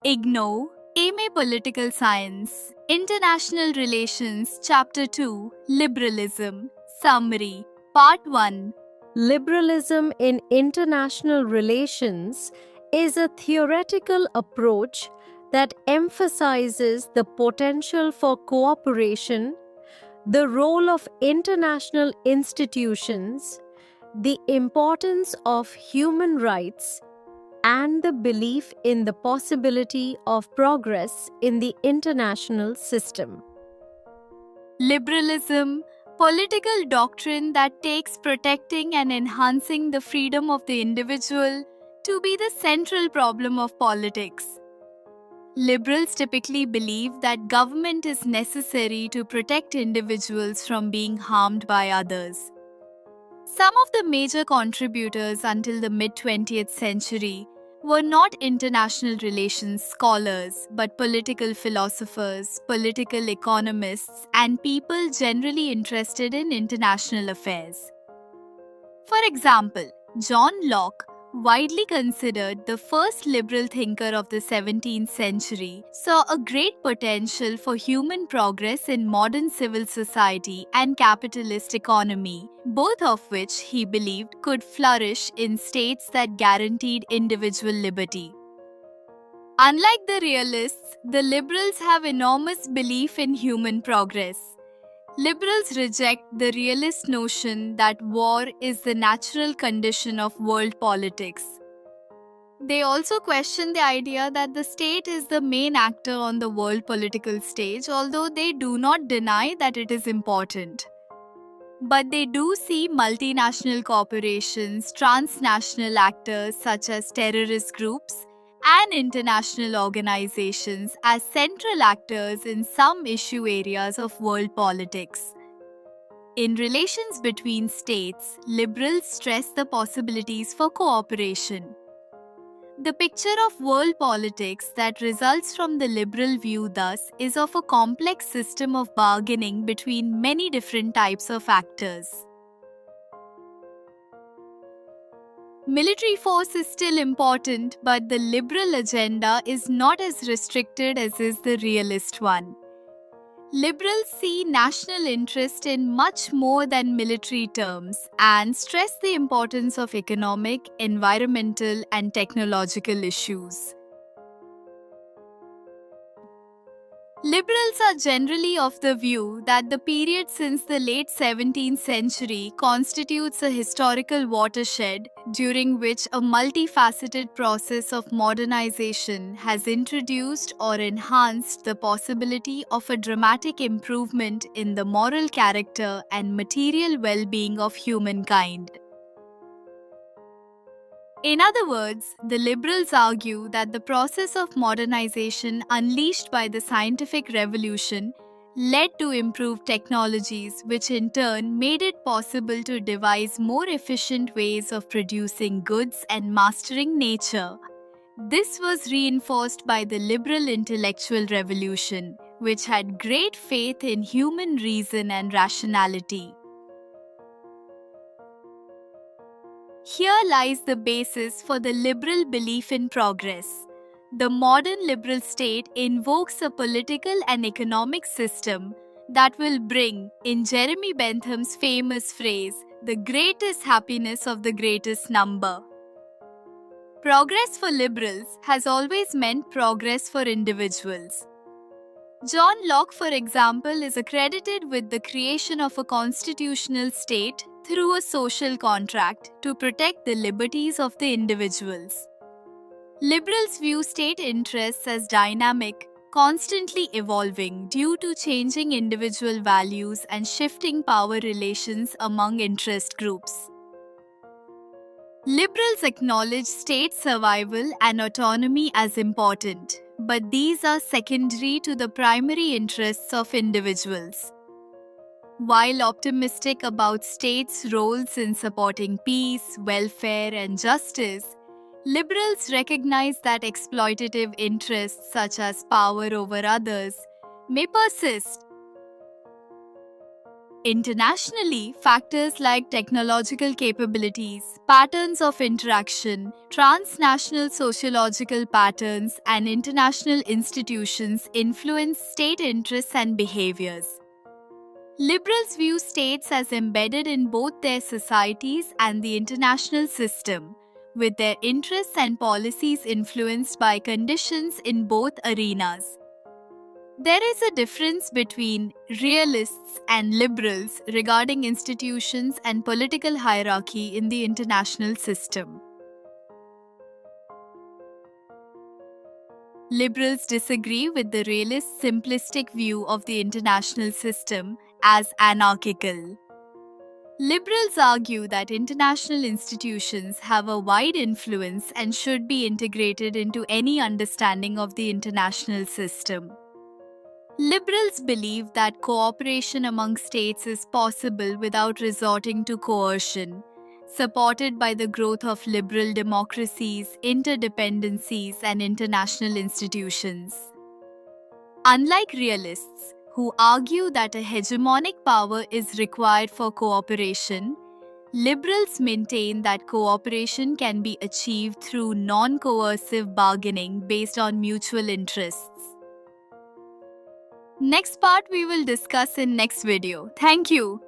IGNOU, MA Political Science, International Relations, Chapter 2, Liberalism, Summary, Part 1. Liberalism in international relations is a theoretical approach that emphasizes the potential for cooperation, the role of international institutions, the importance of human rights, and the belief in the possibility of progress in the international system. Liberalism, political doctrine that takes protecting and enhancing the freedom of the individual to be the central problem of politics. Liberals typically believe that government is necessary to protect individuals from being harmed by others. Some of the major contributors until the mid-20th century were not international relations scholars but political philosophers, political economists, and people generally interested in international affairs. For example, John Locke, widely considered the first liberal thinker of the 17th century, saw a great potential for human progress in modern civil society and capitalist economy, both of which he believed could flourish in states that guaranteed individual liberty. Unlike the realists, the liberals have enormous belief in human progress. Liberals reject the realist notion that war is the natural condition of world politics. They also question the idea that the state is the main actor on the world political stage, although they do not deny that it is important. But they do see multinational corporations, transnational actors such as terrorist groups, and international organizations as central actors in some issue areas of world politics. In relations between states, liberals stress the possibilities for cooperation. The picture of world politics that results from the liberal view, thus, is of a complex system of bargaining between many different types of actors. Military force is still important, but the liberal agenda is not as restricted as is the realist one. Liberals see national interest in much more than military terms and stress the importance of economic, environmental, and technological issues. Liberals are generally of the view that the period since the late 17th century constitutes a historical watershed during which a multifaceted process of modernization has introduced or enhanced the possibility of a dramatic improvement in the moral character and material well-being of humankind. In other words, the liberals argue that the process of modernization unleashed by the scientific revolution led to improved technologies, which in turn made it possible to devise more efficient ways of producing goods and mastering nature. This was reinforced by the liberal intellectual revolution, which had great faith in human reason and rationality. Here lies the basis for the liberal belief in progress. The modern liberal state invokes a political and economic system that will bring, in Jeremy Bentham's famous phrase, the greatest happiness of the greatest number. Progress for liberals has always meant progress for individuals. John Locke, for example, is accredited with the creation of a constitutional state through a social contract to protect the liberties of the individuals. Liberals view state interests as dynamic, constantly evolving due to changing individual values and shifting power relations among interest groups. Liberals acknowledge state survival and autonomy as important, but these are secondary to the primary interests of individuals. While optimistic about states' roles in supporting peace, welfare, and justice, liberals recognize that exploitative interests such as power over others may persist. Internationally, factors like technological capabilities, patterns of interaction, transnational sociological patterns, and international institutions influence state interests and behaviors. Liberals view states as embedded in both their societies and the international system, with their interests and policies influenced by conditions in both arenas. There is a difference between realists and liberals regarding institutions and political hierarchy in the international system. Liberals disagree with the realist simplistic view of the international system as anarchical. Liberals argue that international institutions have a wide influence and should be integrated into any understanding of the international system. Liberals believe that cooperation among states is possible without resorting to coercion, supported by the growth of liberal democracies, interdependencies, and international institutions. Unlike realists, who argue that a hegemonic power is required for cooperation, liberals maintain that cooperation can be achieved through non-coercive bargaining based on mutual interests. Next part we will discuss in next video. Thank you.